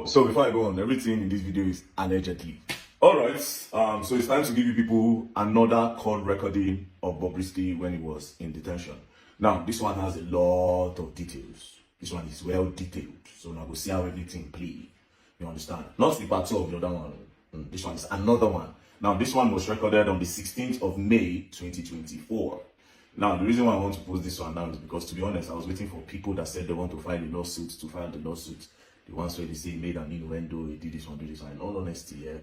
Oh, so before I go on, everything in this video is allegedly. Alright, so it's time to give you people another call recording of Bobrisky when he was in detention. Now, this one has a lot of details. This one is well detailed. So now we'll see how everything play. You understand? Not the part 2 of the other one. This one is another one. Now, this one was recorded on the 16th of May, 2024. Now, the reason why I want to post this one now is because, to be honest, I was waiting for people that said they want to file a lawsuit to file the lawsuit. The ones where they say he made an innuendo, he did this one, did this one. In all honesty, yeah,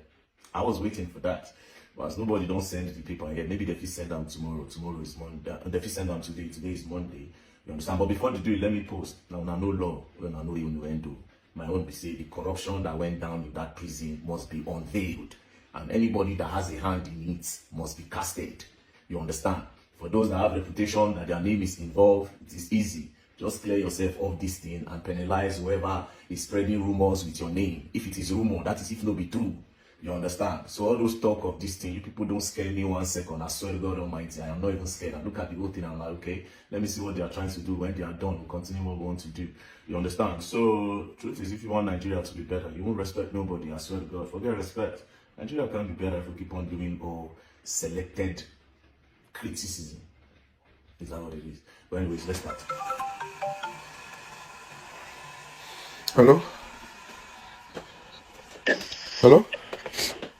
I was waiting for that. But as nobody don't send the paper yet, maybe they will send them tomorrow. Tomorrow is Monday. They will send them today. Today is Monday. You understand? But before they do it, let me post. Now, no law. When I know innuendo. My own be say the corruption that went down in that prison must be unveiled. And anybody that has a hand in it must be casted. You understand? For those that have reputation that their name is involved, it is easy. Just clear yourself of this thing and penalize whoever is spreading rumors with your name. If it is rumor, that is if no be true. You understand? So all those talk of this thing, you people don't scare me 1 second. I swear to God Almighty, I am not even scared. I look at the whole thing and I'm like, okay, let me see what they are trying to do. When they are done, we'll continue what we want to do. You understand? So truth is, if you want Nigeria to be better, you won't respect nobody. I swear to God, forget respect. Nigeria can be better if we keep on doing all selected criticism. Is that what it is? But anyways, let's start. Hello? Hello?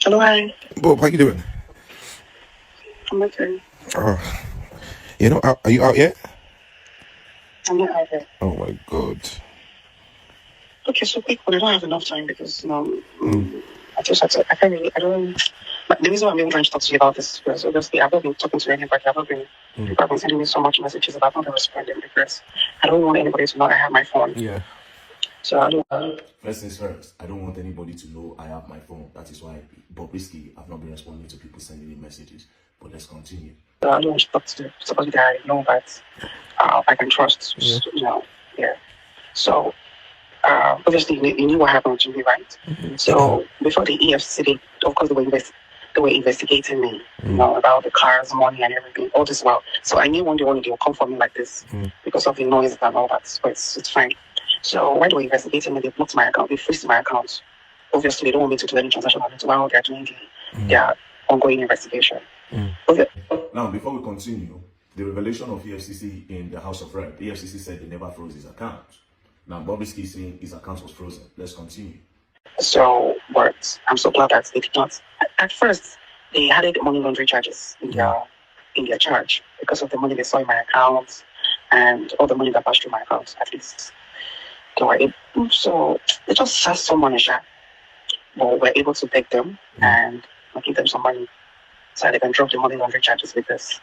Hello, hi. Bob, how you doing? I'm okay. Oh, you know, are you out yet? I'm not out there. Oh my God. Okay, so quick, but I don't have enough time because, I just had to, I can't really, I don't, but the reason why I'm even trying to talk to you about this is because obviously I've not been talking to anybody. People have been sending me so much messages about not responding because I don't want anybody to know I have my phone. Yeah. So I don't. First things first, I don't want anybody to know I have my phone. That is why Bobrisky, I've not been responding to people sending me messages. But let's continue. So I don't want to talk to somebody that I know that I can trust. Yeah. You know, yeah. So obviously you knew what happened to me, right? So before the EFCC, of course they were investigating me, you know, about the cars, money, and everything, all this while. So I knew one day they will come for me like this because of the noise and all that. So it's fine. So when they were investigating me, they blocked my account, they freezed my account. Obviously, they don't want me to do any transaction while they're doing their ongoing investigation. Okay. Now, before we continue, the revelation of EFCC in the House of Rep, EFCC said they never froze his account. Now, Bobrisky is saying his account was frozen. Let's continue. So, but I'm so glad that they did not. At first, they added money laundering charges in their charge because of the money they saw in my account and all the money that passed through my account. At least they were able. So they just said some money, but we're able to beg them and give them some money so they can drop the money laundering charges with us.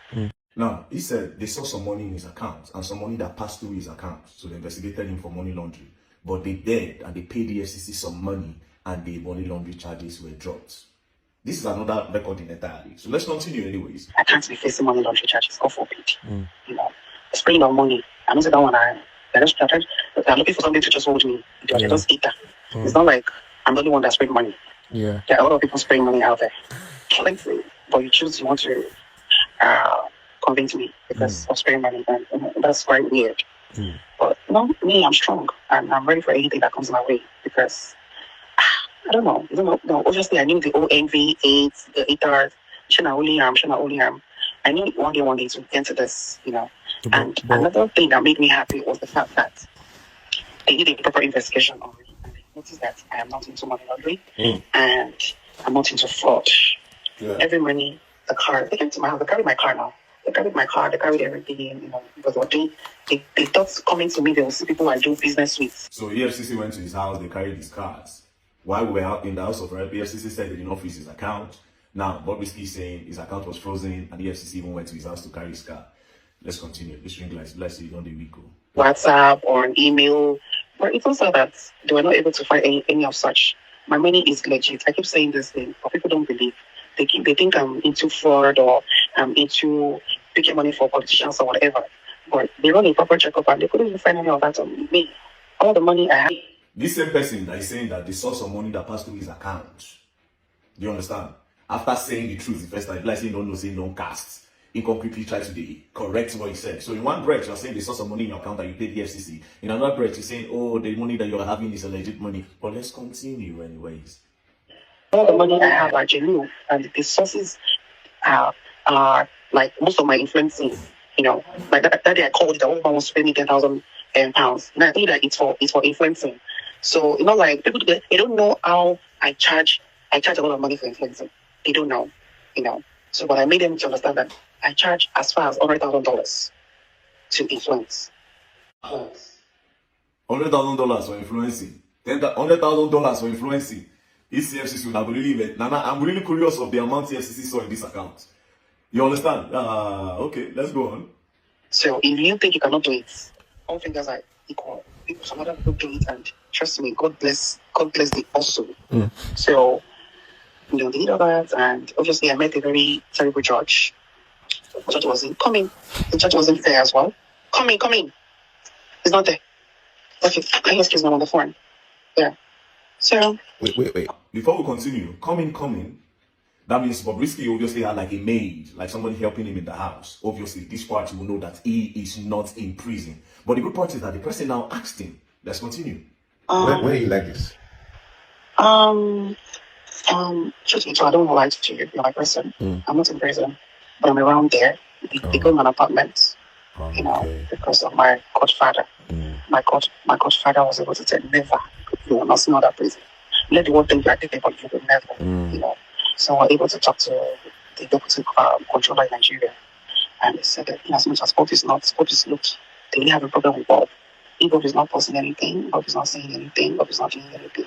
Now, he said they saw some money in his account and some money that passed through his account. So they investigated him for money laundering. But they did, and they paid the FCC some money and the money laundering charges were dropped. This is another record in entirely. So let's continue anyways. I can't be facing money laundering charges. God forbid. You know, spraying of money. I'm not that one. They're looking for something to just hold me. They just eat that. It's not like I'm the only one that spraying money. Yeah. There are a lot of people spraying money out there. But you want to convince me because of spraying money, and that's quite weird. But no, me, I'm strong, and I'm ready for anything that comes my way because I don't know. No, obviously, I knew the ONV, AIDS, the ITAR, Shana Oliam. I knew one day to get to this, you know. And another thing that made me happy was the fact that they did a proper investigation on me. And they noticed that I am not into money laundering and I'm not into fraud. Yeah. Every money, the car, they came to my house, they carried my car now. They carried my car, they carried everything, you know, because what they thought coming to me, they will see people I do business with. So EFCC went to his house, they carried his cars. While we were out in the House of Rep, EFCC said they did not freeze his account. Now, Bobrisky is saying his account was frozen and the EFCC even went to his house to carry his car. Let's continue. This ring lights, let's see, don't we go. WhatsApp or an email. But it's also that they were not able to find any of such. My money is legit. I keep saying this thing, but people don't believe. They think I'm into fraud or I'm into picking money for politicians or whatever. But they run a proper checkup and they couldn't even find any of that on me. All the money I have. This same person that is saying that they saw some money that passed through his account. Do you understand? After saying the truth, the first time, like saying don't know, saying don't cast. incompletely try to correct what he said. So in one breath, you're saying the source of money in your account that you paid the FCC. In another breath, you're saying, oh, the money that you're having is a legit money. But let's continue anyways. All the money I have are genuine, and the sources are like most of my influencing. Like that day I called, the woman was spending 10,000 pounds. And I think that it's for influencing. So like people, they don't know how I charge a lot of money for influencing. They don't know, So, but I made them to understand that I charge as far as $100,000 to influence. $100,000 for influencing. $100,000 for influencing. This CFCC will believe it. Nana, I'm really curious of the amount CFCC saw in this account. You understand? Okay, let's go on. So if you think you cannot do it, all fingers are equal. Some other people do it, and trust me, God bless the hustle. So, they did all that, and obviously I met a very terrible judge. The judge wasn't coming. The judge wasn't there as well. Come in. He's not there. Okay, can you excuse me on the phone? Yeah. So Wait. Before we continue, come in. That means Bobrisky obviously had like a maid, like somebody helping him in the house. Obviously, this part you will know that he is not in prison. But the good part is that the person now asked him. Let's continue. Where you like this? Truth be told, I don't lie to you. You're my person. I'm not in prison, but I'm around there. They go in an apartment, because of my godfather. My godfather was able to say, never, you will not see another prison. Let the world think you are dead, but you will never, So we're able to talk to the deputy controller in Nigeria. And they said that as much as Bob is look, they really have a problem with Bob. If Bob is not posting anything, Bob is not saying anything, Bob is not doing anything,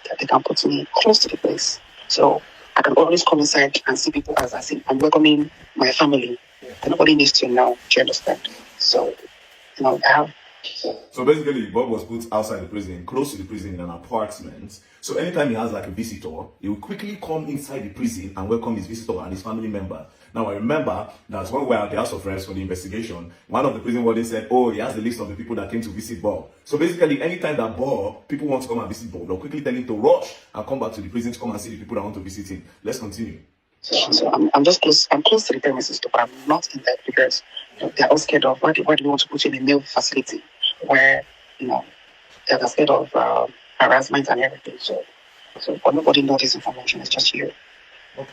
that they can put me close to the place. So I can always come inside and see people as I see I'm welcoming my family. And nobody needs to know, do you understand? So, I have. So basically, Bob was put outside the prison, close to the prison in an apartment. So anytime he has like a visitor, he will quickly come inside the prison and welcome his visitor and his family member. Now I remember that when we were at the House of Reps for the investigation, one of the prison wardens said, oh, he has the list of the people that came to visit Bob. So basically, anytime that people want to come and visit Bob, they'll quickly tell him to rush and come back to the prison to come and see the people that want to visit him. Let's continue. So I'm just close. I'm close to the premises, but I'm not in that because they're all scared of why do we want to put you in a male facility where they're scared of harassment and everything. So but nobody knows this information. It's just you. Okay.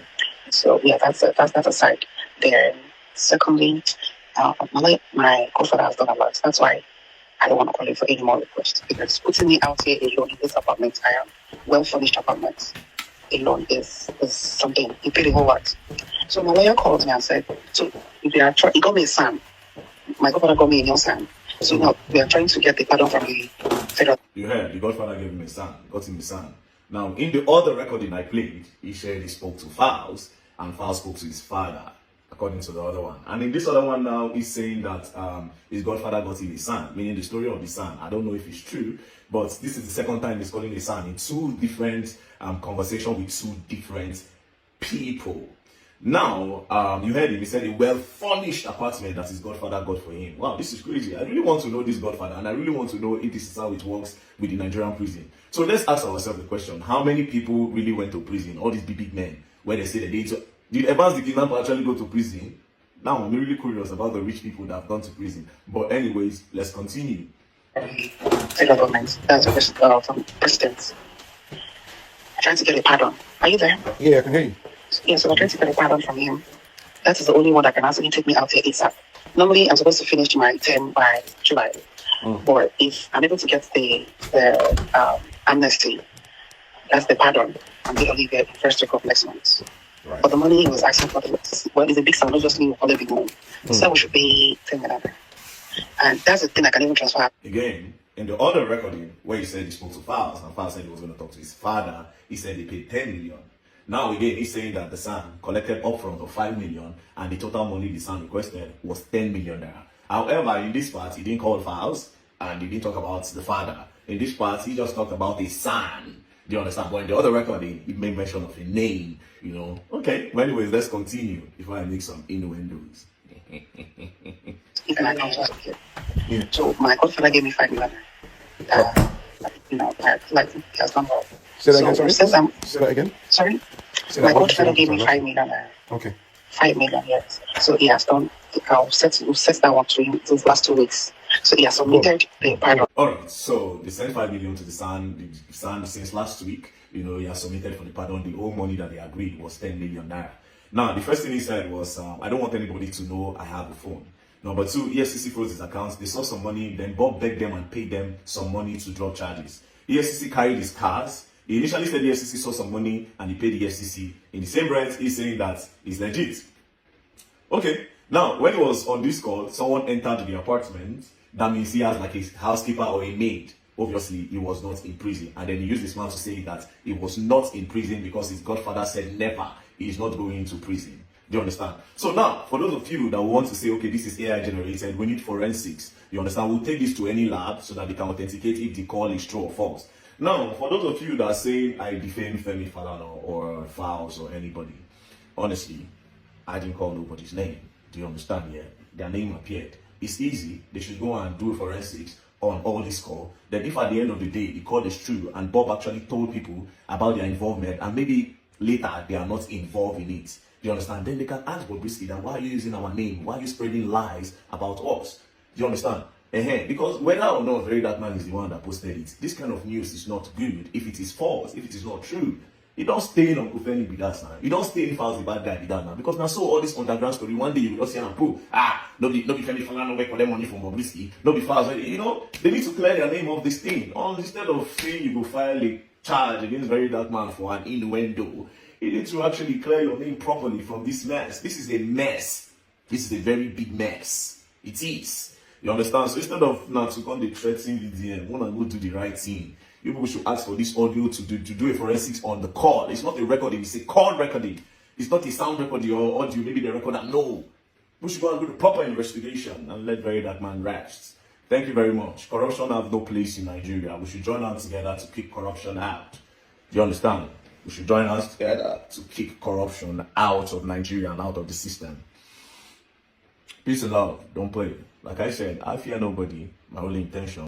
So yeah, that's aside. Then secondly, my godfather has done a lot. That's why I don't want to call him for any more requests because putting me out here alone in this apartment, I am well furnished apartment. Alone is something. He paid a whole lot. So my lawyer called me and said, so if they are he got me a son. My godfather got me a new son. So now we are trying to get the pardon from the federal. You heard, the godfather gave him a son, got him a son. Now, in the other recording I played, he said he spoke to Fowles, and Fowles spoke to his father, according to the other one. And in this other one now, he's saying that his godfather got him a son, meaning the story of the son. I don't know if it's true, but this is the second time he's calling a son in two different conversations with two different people. Now, you heard him, he said a well-furnished apartment that his godfather got for him. Wow, this is crazy. I really want to know this godfather, and I really want to know if this is how it works with the Nigerian prison. So let's ask ourselves the question, how many people really went to prison? All these big men, where they say that did Evans the kidnapper actually go to prison? Now, I'm really curious about the rich people that have gone to prison. But anyways, let's continue. Federal government, that's a question from president. I'm trying to get a pardon. Are you there? Yeah, I can hear you. Yeah, so I'm trying to get a pardon from him. That is the only one that can actually take me out here ASAP. Normally, I'm supposed to finish my term by July. But if I'm able to get the amnesty, that's the pardon, I'm going to leave it first week of next month. Right. But the money he was asking for, it's a big sum, not just me, all a big money. So we should pay 10 million. And that's the thing I can even transfer. Again, in the other recording, where he said he spoke to Fowles, and Fowles said he was going to talk to his father, he said he paid 10 million. Now again, he's saying that the son collected upfront of 5 million, and the total money the son requested was 10 million naira. However, in this part, he didn't call Fowles, and he didn't talk about the father. In this part, he just talked about his son. Do you understand? But in the other recording, he made mention of a name, Okay, well, anyways, let's continue before I make some innuendos. Even I can't just here. Yeah. So my godfather gave me 5 million. Like he has done well. Say that again, sorry? Say that again? Sorry? My godfather gave me 5 million. Okay. 5 million, yes. So he has done. I'll set that one to him these last 2 weeks. So he has submitted the pardon. Alright, so they sent 5 million to the SAN. The SAN since last week, he has submitted for the pardon. The whole money that they agreed was 10 million naira. Now, the first thing he said was, I don't want anybody to know I have a phone. Number two, EFCC froze his accounts. They saw some money, then Bob begged them and paid them some money to drop charges. EFCC carried his cars. He initially said EFCC saw some money and he paid the EFCC. In the same breath, he's saying that it's legit. Okay, now, when he was on this call, someone entered the apartment. That means he has like a housekeeper or a maid. Obviously, he was not in prison. And then he used this man to say that he was not in prison because his godfather said never, he is not going to prison. Do you understand? So now, for those of you that want to say, okay, this is AI generated, we need forensics. You understand? We'll take this to any lab so that they can authenticate if the call is true or false. Now, for those of you that say I defame Femi Falana or Files or anybody, honestly, I didn't call nobody's name. Do you understand? Yeah, their name appeared. It's easy. They should go and do forensics on all this call. Then if at the end of the day, the call is true and Bob actually told people about their involvement and maybe later they are not involved in it, do you understand? Then they can ask Bobrisky that why are you using our name? Why are you spreading lies about us? Do you understand? Because whether or not Very That Man is the one that posted it, this kind of news is not good if it is false, if it is not true. You don't stay in Uncle Femi be that now. You don't stay in Files the bad guy be that now. Because now so all this underground story, one day you will just say and prove, no be Femi Falana no collect money from Bobrisky, no be Files. They need to clear their name of this thing. Instead of saying you go file a charge against Very That Man for an innuendo, you need to actually clear your name properly from this mess. This is a mess. This is a very big mess. It is. You understand? So instead of now to come the threatening VDM, want to go do the right thing. You people should ask for this audio to do a forensics on the call. It's not a recording, it's a call recording. It's not a sound recording or audio, maybe the recorder. No. We should go and do the proper investigation and let Very That Man rest. Thank you very much. Corruption has no place in Nigeria. We should join hands together to kick corruption out. Do you understand? We should join hands together to kick corruption out of Nigeria and out of the system. Peace and love. Don't play. Like I said, I fear nobody. My only intention